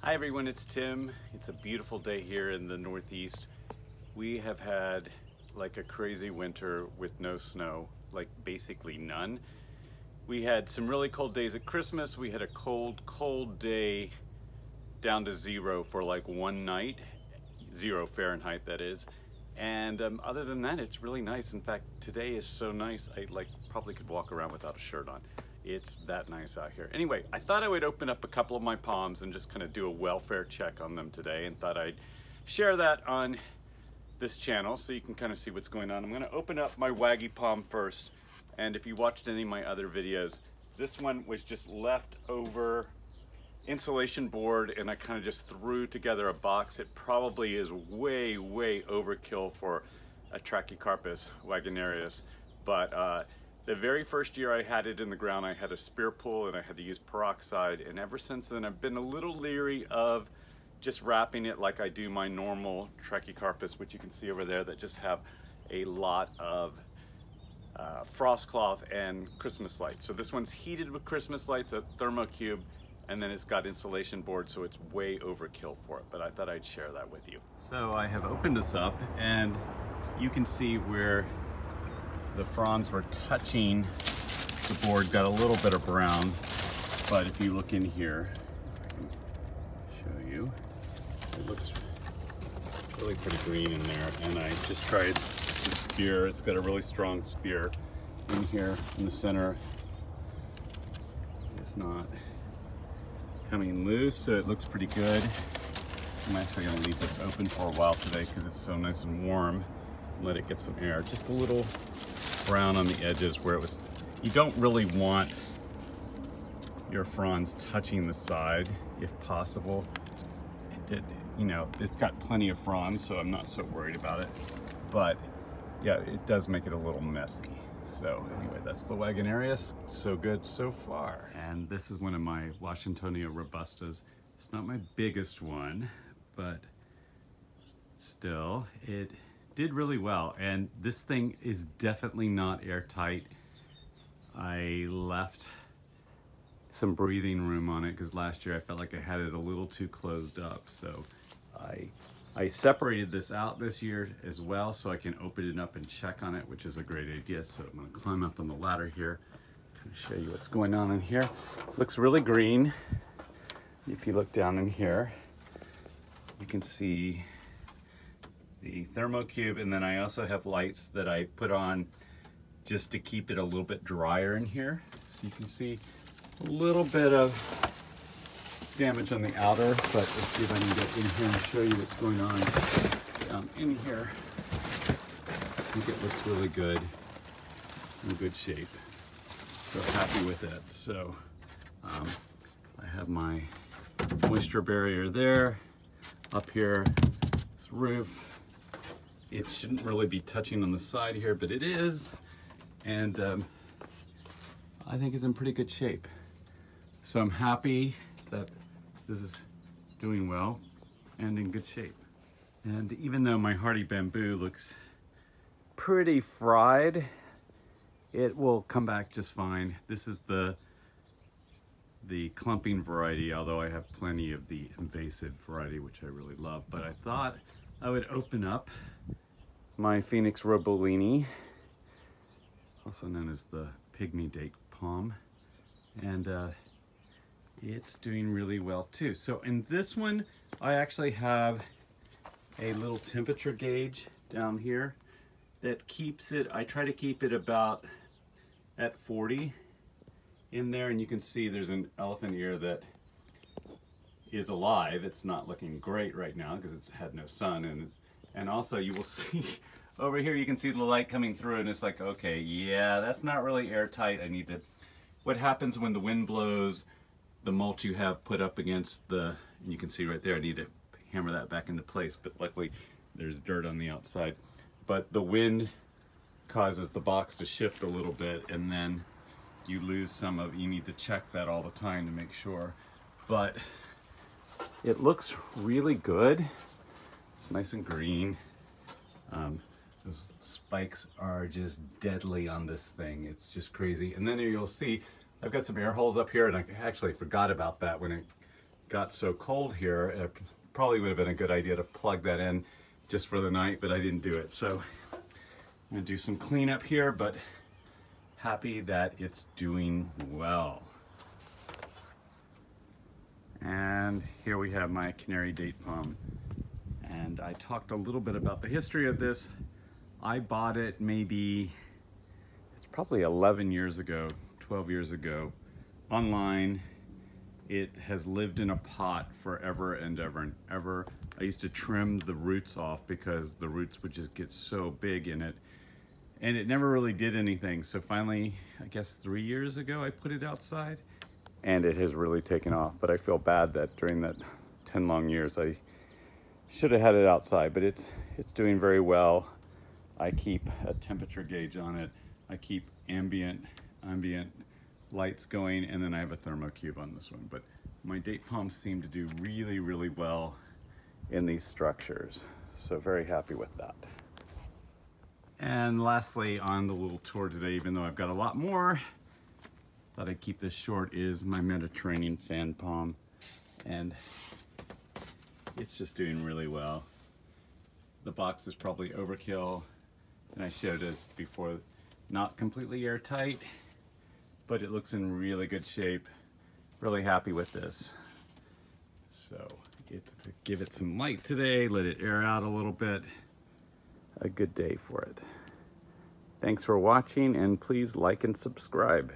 Hi everyone, it's Tim. It's a beautiful day here in the Northeast. We have had like a crazy winter with no snow, like basically none. We had some really cold days at Christmas. We had a cold day down to 0 for like one night, 0 Fahrenheit that is. And other than that, it's really nice. In fact, today is so nice, I probably could walk around without a shirt on. It's that nice out here. Anyway, I thought I would open up a couple of my palms and just kind of do a welfare check on them today, and thought I'd share that on this channel so you can kind of see what's going on. I'm going to open up my Waggy palm first, and if you watched any of my other videos, this one was just leftover insulation board, and I kind of just threw together a box. It probably is way overkill for a Trachycarpus wagonarius, but the very first year I had it in the ground, I had a spear pull and I had to use peroxide, and ever since then I've been a little leery of just wrapping it like I do my normal Trachycarpus, which you can see over there, that just have a lot of frost cloth and Christmas lights. So this one's heated with Christmas lights, a Thermocube, and then it's got insulation board, so it's way overkill for it, but I thought I'd share that with you. So I have opened this up, and you can see where the fronds were touching the board, got a little bit of brown, but if you look in here, I can show you, it looks really pretty green in there. And I just tried the spear. It's got a really strong spear in here in the center. It's not coming loose, so it looks pretty good. I'm actually going to leave this open for a while today because it's so nice and warm. Let it get some air. Just a little brown on the edges where it was. You don't really want your fronds touching the side if possible. It did, you know, it's got plenty of fronds, so I'm not so worried about it. But yeah, it does make it a little messy. So anyway, that's the Wagonarius. So good so far. And this is one of my Washingtonia robustas. It's not my biggest one, but still, it did really well. And this thing is definitely not airtight. I left some breathing room on it because last year I felt like I had it a little too closed up. So I separated this out this year as well so I can open it up and check on it, which is a great idea. So I'm going to climb up on the ladder here, kind of show you what's going on in here. Looks really green. If you look down in here, you can see the Thermocube, and then I also have lights that I put on just to keep it a little bit drier in here. So you can see a little bit of damage on the outer, but let's see if I can get in here and show you what's going on down in here. I think it looks really good, in good shape. So happy with it. So I have my moisture barrier there, up here, this roof. It shouldn't really be touching on the side here, but it is. And I think it's in pretty good shape. So I'm happy that this is doing well and in good shape. And even though my hardy bamboo looks pretty fried, it will come back just fine. This is the clumping variety, although I have plenty of the invasive variety, which I really love. But I thought I would open up my Phoenix Robolini, also known as the Pygmy Date Palm, and it's doing really well too. So in this one, I actually have a little temperature gauge down here that keeps it, I try to keep it about at 40 in there, and you can see there's an elephant ear that is alive. It's not looking great right now because it's had no sun, and also you will see over here, you can see the light coming through, and it's like, okay, yeah, that's not really airtight. I need to, what happens when the wind blows, the mulch you have put up against the, and you can see right there, I need to hammer that back into place, but luckily there's dirt on the outside. But the wind causes the box to shift a little bit, and then you lose some of, you need to check that all the time to make sure. But it looks really good. It's nice and green. Those spikes are just deadly on this thing. It's just crazy. And then you'll see I've got some air holes up here, and I actually forgot about that when it got so cold here, it probably would have been a good idea to plug that in just for the night, but I didn't do it. So I'm gonna do some cleanup here, but happy that it's doing well. And here we have my canary date palm. And I talked a little bit about the history of this. I bought it maybe, it's probably 11 years ago, 12 years ago, online. It has lived in a pot forever and ever and ever. I used to trim the roots off because the roots would just get so big in it. And it never really did anything. So finally, I guess 3 years ago, I put it outside and it has really taken off. But I feel bad that during that 10 long years, I should have had it outside, but it's doing very well. I keep a temperature gauge on it. I keep ambient lights going, and then I have a thermocube on this one. But my date palms seem to do really, really well in these structures. So very happy with that. And lastly, on the little tour today, even though I've got a lot more, thought I'd keep this short, is my Mediterranean fan palm. And it's just doing really well. The box is probably overkill, and I showed it before, not completely airtight, but it looks in really good shape. Really happy with this. So get to give it some light today, let it air out a little bit. A good day for it. Thanks for watching, and please like and subscribe.